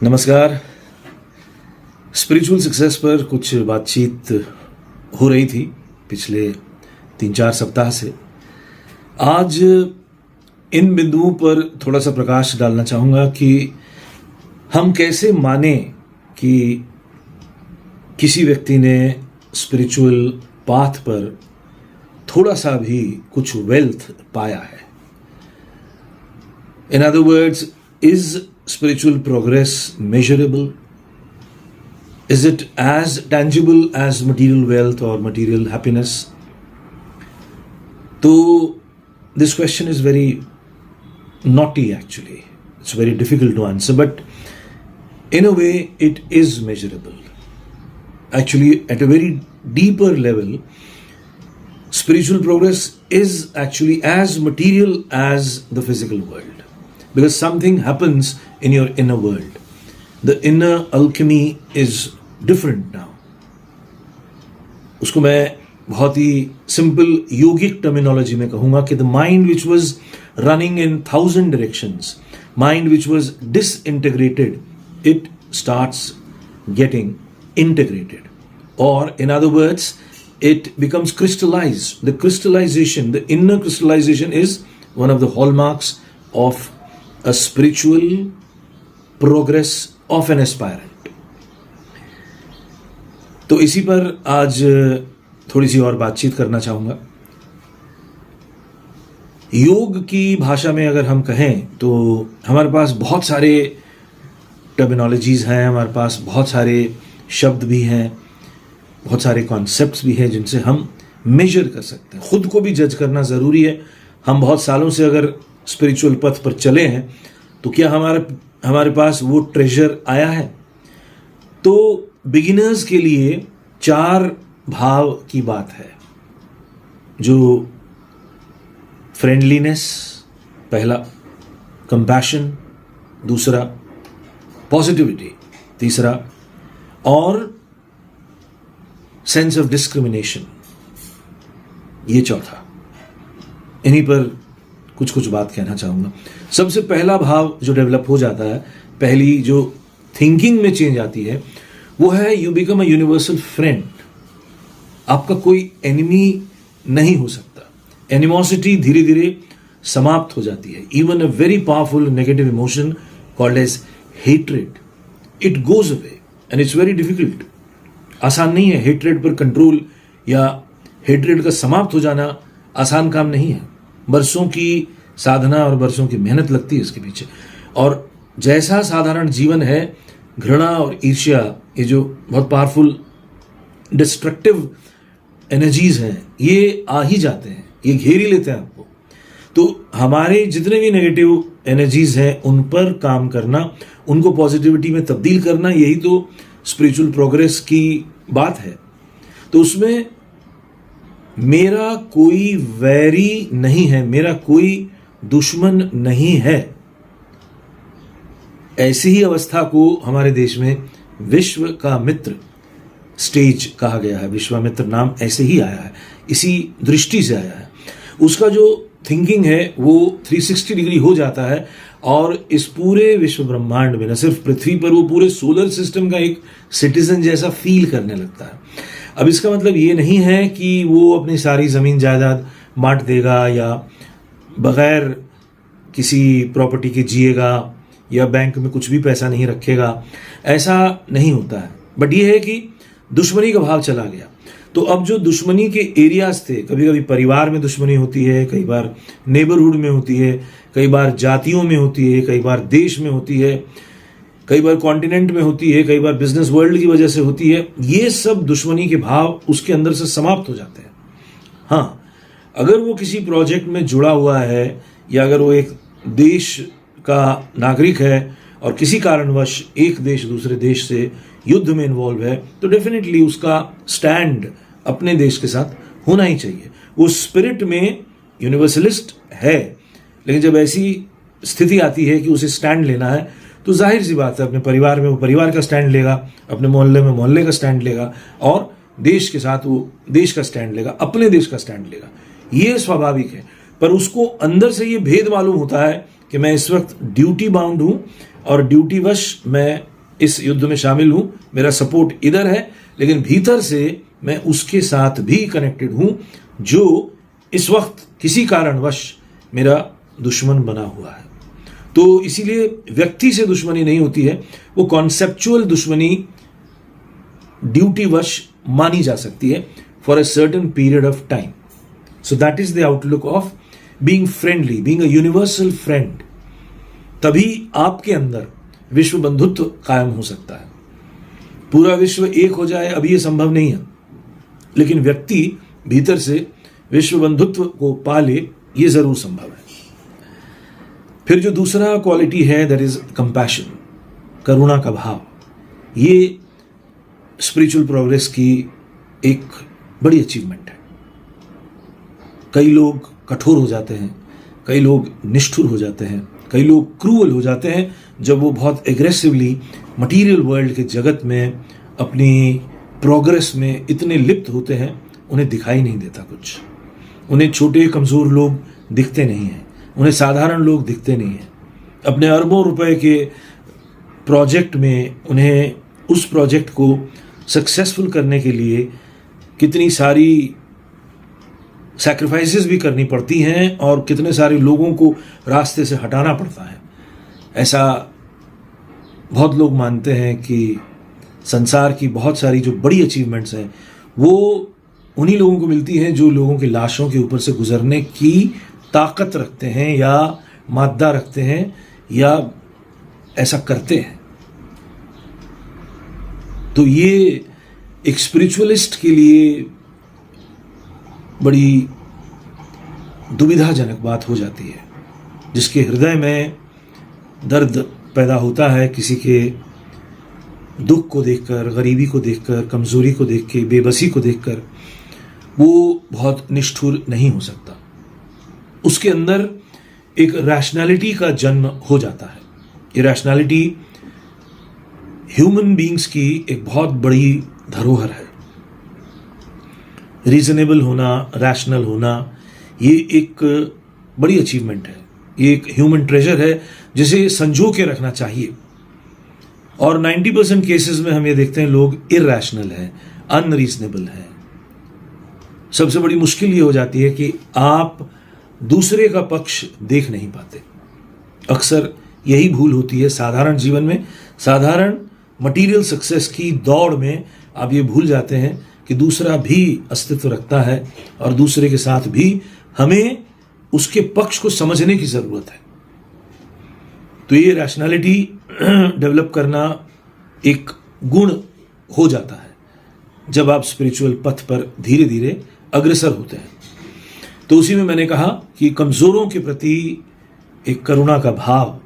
नमस्कार। Spiritual success पर कुछ बातचीत हो रही थी पिछले 3-4 सप्ताह से। आज इन बिंदुओं पर थोड़ा सा प्रकाश डालना चाहूँगा कि हम कैसे माने कि किसी व्यक्ति ने स्पिरिचुअल पाथ पर थोड़ा सा भी कुछ वेल्थ पाया है। In other words, is spiritual progress measurable? Is it as tangible as material wealth or material happiness? So this question is very naughty actually. It's very difficult to answer, but in a way it is measurable. Actually, at a very deeper level, spiritual progress is actually as material as the physical world. Because something happens in your inner world. The inner alchemy is different now. उसको मैं बहुत ही simple योगिक terminology में कहूँगा कि the mind which was running in 1,000 directions, mind which was disintegrated, it starts getting integrated. Or in other words, it becomes crystallized. The crystallization, the inner crystallization is one of the hallmarks of a spiritual progress of an aspirant. तो इसी पर आज थोड़ी सी और बातचीत करना चाहूँगा। योग की भाषा में अगर हम कहें तो हमारे पास बहुत सारे टर्मिनोलॉजीज हैं, हमारे पास बहुत सारे शब्द भी हैं, बहुत सारे कॉन्सेप्ट्स भी हैं जिनसे हम मेजर कर सकते हैं। खुद को भी जज करना ज़रूरी है। हम बहुत सालों से अगर स्पिरिचुअल पथ पर चले हैं तो क्या हमारे पास वो ट्रेजर आया है? तो बिगिनर्स के लिए 4 भाव की बात है, जो फ्रेंडलीनेस पहला, कंपैशन दूसरा, पॉजिटिविटी तीसरा और सेंस ऑफ डिस्क्रिमिनेशन ये चौथा। इन्हीं पर कुछ बात कहना चाहूँगा। सबसे पहला भाव जो डेवलप हो जाता है, पहली जो थिंकिंग में चेंज आती है, वो है you become a universal friend. आपका कोई एनिमी नहीं हो सकता। एनिमोसिटी धीरे धीरे समाप्त हो जाती है। Even a very powerful negative emotion called as hatred, it goes away and it's very difficult. आसान नहीं है हेट्रेड पर कंट्रोल या हेट्रेड का समाप्त हो जाना आसान काम नहीं है। बरसों की साधना और बरसों की मेहनत लगती है इसके पीछे। और जैसा साधारण जीवन है, घृणा और ईर्ष्या, ये जो बहुत पावरफुल डिस्ट्रक्टिव एनर्जीज हैं, ये आ ही जाते हैं, ये घेर ही लेते हैं आपको। तो हमारे जितने भी नेगेटिव एनर्जीज हैं उन पर काम करना, उनको पॉजिटिविटी में तब्दील करना, यही तो स्पिरिचुअल प्रोग्रेस की बात है। तो उसमें मेरा कोई वैरी नहीं है, मेरा कोई दुश्मन नहीं है। ऐसी ही अवस्था को हमारे देश में विश्व का मित्र स्टेज कहा गया है। विश्वामित्र नाम ऐसे ही आया है, इसी दृष्टि से आया है। उसका जो थिंकिंग है वो 360 डिग्री हो जाता है और इस पूरे विश्व ब्रह्मांड में, न सिर्फ पृथ्वी पर, वो पूरे सोलर सिस्टम का एक सिटीजन जैसा फील करने लगता है। अब इसका मतलब ये नहीं है कि वो अपनी सारी ज़मीन जायदाद बांट देगा या बगैर किसी प्रॉपर्टी के जिएगा या बैंक में कुछ भी पैसा नहीं रखेगा, ऐसा नहीं होता है। बट ये है कि दुश्मनी का भाव चला गया। तो अब जो दुश्मनी के एरियाज थे, कभी कभी परिवार में दुश्मनी होती है, कई बार नेबरहुड में होती है, कई बार जातियों में होती है, कई बार देश में होती है, कई बार कॉन्टिनेंट में होती है, कई बार बिजनेस वर्ल्ड की वजह से होती है। ये सब दुश्मनी के भाव उसके अंदर से समाप्त हो जाते हैं। हाँ, अगर वो किसी प्रोजेक्ट में जुड़ा हुआ है या अगर वो एक देश का नागरिक है और किसी कारणवश एक देश दूसरे देश से युद्ध में इन्वॉल्व है, तो डेफिनेटली उसका स्टैंड अपने देश के साथ होना ही चाहिए। वो स्पिरिट में यूनिवर्सलिस्ट है, लेकिन जब ऐसी स्थिति आती है कि उसे स्टैंड लेना है तो जाहिर सी बात है अपने परिवार में वो परिवार का स्टैंड लेगा, अपने मोहल्ले में मोहल्ले का स्टैंड लेगा और देश के साथ वो देश का स्टैंड लेगा, अपने देश का स्टैंड लेगा। ये स्वाभाविक है। पर उसको अंदर से ये भेद मालूम होता है कि मैं इस वक्त ड्यूटी बाउंड हूं और ड्यूटी वश मैं इस युद्ध में शामिल हूं, मेरा सपोर्ट इधर है, लेकिन भीतर से मैं उसके साथ भी कनेक्टेड हूं जो इस वक्त किसी कारणवश मेरा दुश्मन बना हुआ है। तो इसीलिए व्यक्ति से दुश्मनी नहीं होती है, वो कॉन्सेप्चुअल दुश्मनी ड्यूटीवश मानी जा सकती है for a certain period of time. So that is the outlook of being friendly, being a universal friend. तभी आपके अंदर विश्व बंधुत्व कायम हो सकता है। पूरा विश्व एक हो जाए अभी ये संभव नहीं है, लेकिन व्यक्ति भीतर से विश्व बंधुत्व को पाले ये जरूर संभव है। फिर जो दूसरा क्वालिटी है दैट इज कंपैशन, करुणा का भाव। ये स्पिरिचुअल प्रोग्रेस की एक बड़ी अचीवमेंट है। कई लोग कठोर हो जाते हैं, कई लोग निष्ठुर हो जाते हैं, कई लोग क्रूअल हो जाते हैं जब वो बहुत एग्रेसिवली मटेरियल वर्ल्ड के जगत में अपनी प्रोग्रेस में इतने लिप्त होते हैं, उन्हें दिखाई नहीं देता कुछ। उन्हें छोटे कमज़ोर लोग दिखते नहीं हैं, उन्हें साधारण लोग दिखते नहीं हैं। अपने अरबों रुपए के प्रोजेक्ट में उन्हें उस प्रोजेक्ट को सक्सेसफुल करने के लिए कितनी सारी सैक्रिफाइसेस भी करनी पड़ती हैं और कितने सारे लोगों को रास्ते से हटाना पड़ता है। ऐसा बहुत लोग मानते हैं कि संसार की बहुत सारी जो बड़ी अचीवमेंट्स हैं वो उन्हीं लोगों को मिलती हैं जो लोगों की लाशों के ऊपर से गुजरने की ताकत रखते हैं या मादा रखते हैं या ऐसा करते हैं। तो ये एक स्पिरिचुअलिस्ट के लिए बड़ी दुविधाजनक बात हो जाती है, जिसके हृदय में दर्द पैदा होता है किसी के दुख को देखकर, गरीबी को देखकर, कमजोरी को देख के, बेबसी को देखकर। वो बहुत निष्ठुर नहीं हो सकता। उसके अंदर एक रैशनैलिटी का जन्म हो जाता है। ये रैशनैलिटी ह्यूमन बीइंग्स की एक बहुत बड़ी धरोहर है। रीजनेबल होना, रैशनल होना, ये एक बड़ी अचीवमेंट है। ये एक ह्यूमन ट्रेजर है जिसे संजो के रखना चाहिए। और 90% केसेस में हम ये देखते हैं लोग इरैशनल हैं, अनरीजनेबल हैं। सबसे बड़ी मुश्किल ये हो जाती है कि आप दूसरे का पक्ष देख नहीं पाते। अक्सर यही भूल होती है साधारण जीवन में। साधारण मटेरियल सक्सेस की दौड़ में आप ये भूल जाते हैं कि दूसरा भी अस्तित्व रखता है और दूसरे के साथ भी हमें उसके पक्ष को समझने की जरूरत है। तो ये रैशनैलिटी डेवलप करना एक गुण हो जाता है जब आप स्पिरिचुअल पथ पर धीरे धीरे अग्रसर होते हैं। तो उसी में मैंने कहा कि कमजोरों के प्रति एक करुणा का भाव,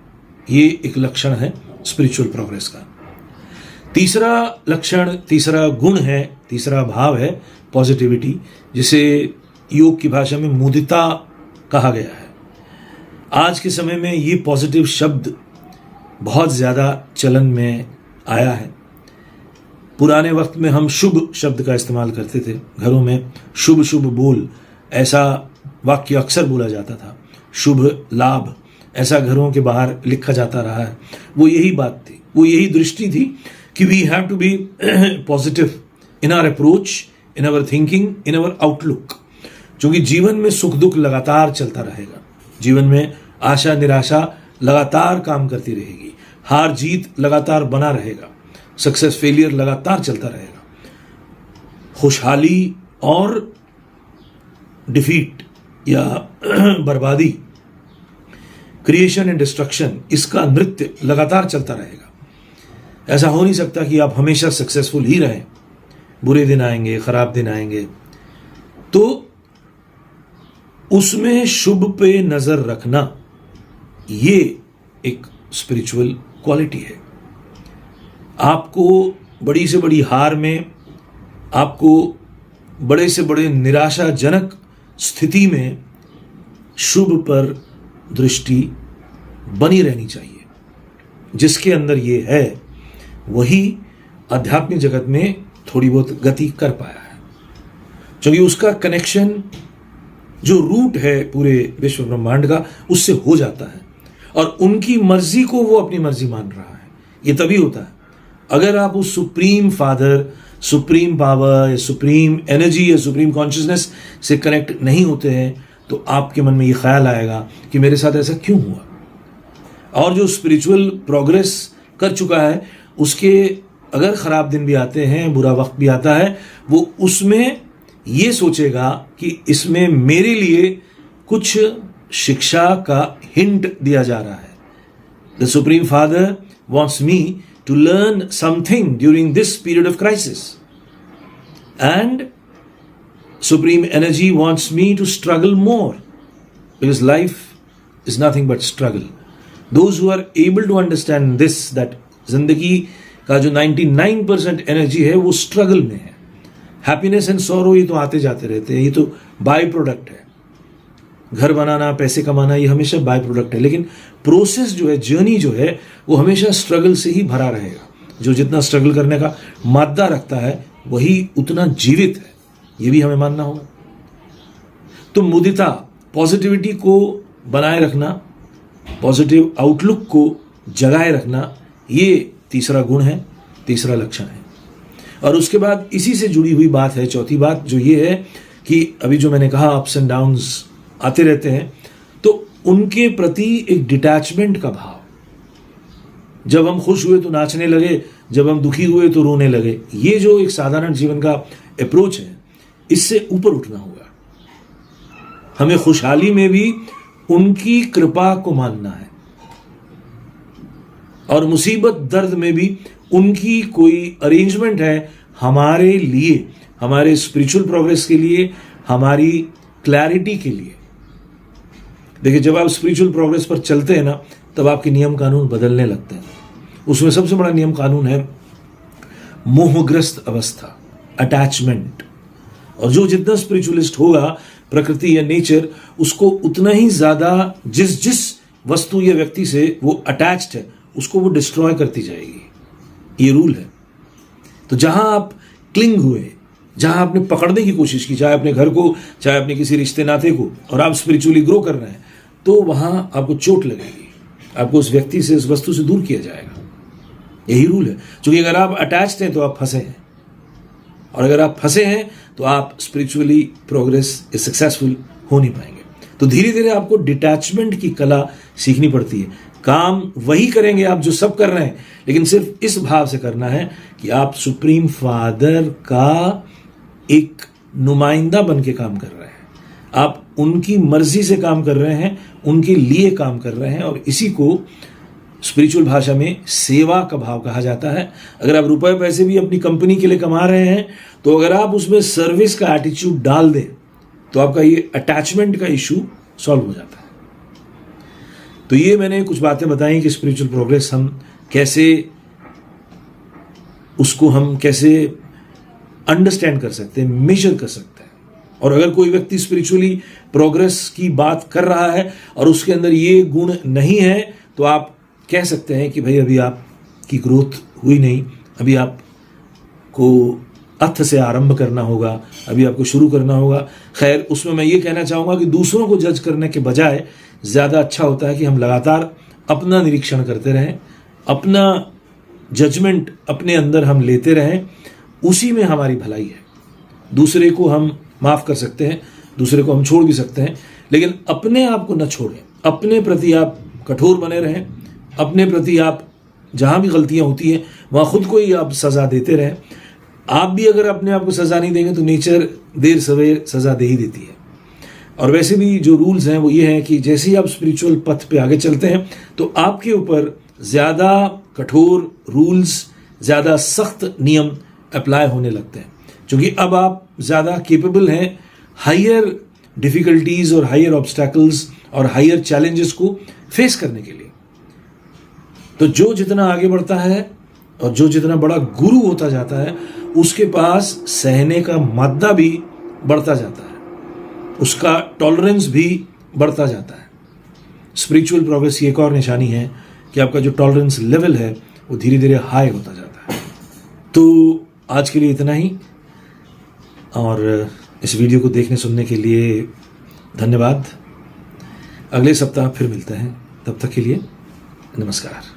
ये एक लक्षण है स्पिरिचुअल प्रोग्रेस का। तीसरा लक्षण, तीसरा गुण है, तीसरा भाव है पॉजिटिविटी, जिसे योग की भाषा में मुदिता कहा गया है। आज के समय में ये पॉजिटिव शब्द बहुत ज़्यादा चलन में आया है। पुराने वक्त में हम शुभ शब्द का इस्तेमाल करते थे। घरों में शुभ शुभ बोल, ऐसा वाक्य अक्सर बोला जाता था। शुभ लाभ, ऐसा घरों के बाहर लिखा जाता रहा है। वो यही बात थी, वो यही दृष्टि थी कि we have to be positive in our approach, in our thinking, in our outlook. क्योंकि जीवन में सुख दुख लगातार चलता रहेगा। जीवन में आशा निराशा लगातार काम करती रहेगी। हार जीत लगातार बना रहेगा। सक्सेस फेलियर लगातार चलता रहेगा। खुशहाली और डिफीट या बर्बादी, क्रिएशन एंड डिस्ट्रक्शन, इसका नृत्य लगातार चलता रहेगा। ऐसा हो नहीं सकता कि आप हमेशा सक्सेसफुल ही रहें। बुरे दिन आएंगे, खराब दिन आएंगे। तो उसमें शुभ पे नजर रखना, ये एक स्पिरिचुअल क्वालिटी है। आपको बड़ी से बड़ी हार में, आपको बड़े से बड़े निराशाजनक स्थिति में शुभ पर दृष्टि बनी रहनी चाहिए। जिसके अंदर ये है वही आध्यात्मिक जगत में थोड़ी बहुत गति कर पाया है, क्योंकि उसका कनेक्शन जो रूट है पूरे विश्व ब्रह्मांड का, उससे हो जाता है और उनकी मर्जी को वो अपनी मर्जी मान रहा है। ये तभी होता है अगर आप उस supreme father, supreme power, supreme energy या सुप्रीम कॉन्शियसनेस से कनेक्ट नहीं होते हैं, तो आपके मन में ये ख्याल आएगा कि मेरे साथ ऐसा क्यों हुआ। और जो स्पिरिचुअल प्रोग्रेस कर चुका है, उसके अगर खराब दिन भी आते हैं, बुरा वक्त भी आता है, वो उसमें ये सोचेगा कि इसमें मेरे लिए कुछ शिक्षा का हिंट दिया जा रहा है। The supreme father wants me to learn something during this period of crisis, and supreme energy wants me to struggle more, because life is nothing but struggle. Those who are able to understand this, that जिंदगी का जो 99% energy है वो struggle में है। Happiness and sorrow ये तो आते जाते रहते हैं, ये तो बाय प्रोडक्ट है। घर बनाना, पैसे कमाना, ये हमेशा बाय प्रोडक्ट है, लेकिन प्रोसेस जो है, जर्नी जो है, वो हमेशा स्ट्रगल से ही भरा रहेगा। जो जितना स्ट्रगल करने का मादा रखता है वही उतना जीवित है, ये भी हमें मानना होगा। तो मुदिता, पॉजिटिविटी को बनाए रखना, पॉजिटिव आउटलुक को जगाए रखना, ये तीसरा गुण है, तीसरा लक्षण है। और उसके बाद इसी से जुड़ी हुई बात है, चौथी बात, जो ये है कि अभी जो मैंने कहा अप्स एंड डाउन्स आते रहते हैं, तो उनके प्रति एक डिटैचमेंट का भाव। जब हम खुश हुए तो नाचने लगे, जब हम दुखी हुए तो रोने लगे, ये जो एक साधारण जीवन का अप्रोच है, इससे ऊपर उठना होगा। हमें खुशहाली में भी उनकी कृपा को मानना है, और मुसीबत दर्द में भी उनकी कोई अरेंजमेंट है हमारे लिए, हमारे स्पिरिचुअल प्रोग्रेस के लिए, हमारी क्लैरिटी के लिए। देखिए, जब आप स्पिरिचुअल प्रोग्रेस पर चलते हैं ना, तब आपके नियम कानून बदलने लगते हैं। उसमें सबसे बड़ा नियम कानून है मोहग्रस्त अवस्था, अटैचमेंट। और जो जितना स्पिरिचुअलिस्ट होगा, प्रकृति या नेचर, उसको उतना ही ज्यादा जिस वस्तु या व्यक्ति से वो अटैच्ड है, उसको वो डिस्ट्रॉय करती जाएगी। ये रूल है। तो जहां आप क्लिंग हुए, जहां आपने पकड़ने की कोशिश की, चाहे अपने घर को, चाहे अपने किसी रिश्ते नाते को, और आप स्पिरिचुअली ग्रो कर रहे हैं, तो वहां आपको चोट लगेगी, आपको उस व्यक्ति से, उस वस्तु से दूर किया जाएगा। यही रूल है। क्योंकि अगर आप अटैच्ड हैं तो आप फंसे हैं, और अगर आप फंसे हैं तो आप स्पिरिचुअली प्रोग्रेस सक्सेसफुल हो नहीं पाएंगे। तो धीरे धीरे आपको डिटैचमेंट की कला सीखनी पड़ती है। काम वही करेंगे आप जो सब कर रहे हैं, लेकिन सिर्फ इस भाव से करना है कि आप सुप्रीम फादर का एक नुमाइंदा बन के काम कर रहे हैं, आप उनकी मर्जी से काम कर रहे हैं, उनके लिए काम कर रहे हैं। और इसी को स्पिरिचुअल भाषा में सेवा का भाव कहा जाता है। अगर आप रुपए पैसे भी अपनी कंपनी के लिए कमा रहे हैं, तो अगर आप उसमें सर्विस का एटीट्यूड डाल दें, तो आपका ये अटैचमेंट का इशू सॉल्व हो जाता है। तो ये मैंने कुछ बातें बताई कि स्पिरिचुअल प्रोग्रेस हम कैसे, उसको हम कैसे अंडरस्टैंड कर सकते हैं, मेजर कर सकते हैं। और अगर कोई व्यक्ति स्पिरिचुअली प्रोग्रेस की बात कर रहा है और उसके अंदर ये गुण नहीं है, तो आप कह सकते हैं कि भाई अभी आपकी ग्रोथ हुई नहीं, अभी आपको अर्थ से आरंभ करना होगा, अभी आपको शुरू करना होगा। खैर, उसमें मैं ये कहना चाहूँगा कि दूसरों को जज करने के बजाय ज़्यादा अच्छा होता है कि हम लगातार अपना निरीक्षण करते रहें, अपना जजमेंट अपने अंदर हम लेते रहें, उसी में हमारी भलाई है। दूसरे को हम माफ़ कर सकते हैं, दूसरे को हम छोड़ भी सकते हैं, लेकिन अपने आप को न छोड़ें। अपने प्रति आप कठोर बने रहें, अपने प्रति आप जहाँ भी गलतियाँ होती हैं वहाँ खुद को ही आप सज़ा देते रहें। आप भी अगर अपने आप को सज़ा नहीं देंगे तो नेचर देर सवेर सज़ा दे ही देती है। और वैसे भी जो रूल्स हैं वो ये हैं कि जैसे ही आप स्पिरिचुअल पथ पे आगे चलते हैं, तो आपके ऊपर ज़्यादा कठोर रूल्स, ज़्यादा सख्त नियम अप्लाई होने लगते हैं, क्योंकि अब आप ज़्यादा केपेबल हैं हायर डिफ़िकल्टीज़ और हायर ऑब्स्टैकल्स और हायर चैलेंजेस को फेस करने के लिए। तो जो जितना आगे बढ़ता है और जो जितना बड़ा गुरु होता जाता है, उसके पास सहने का मादा भी बढ़ता जाता है, उसका टॉलरेंस भी बढ़ता जाता है। स्पिरिचुअल प्रोग्रेस की एक और निशानी है कि आपका जो टॉलरेंस लेवल है वो धीरे धीरे हाई होता जाता है। तो आज के लिए इतना ही, और इस वीडियो को देखने सुनने के लिए धन्यवाद। अगले सप्ताह फिर मिलते हैं, तब तक के लिए नमस्कार।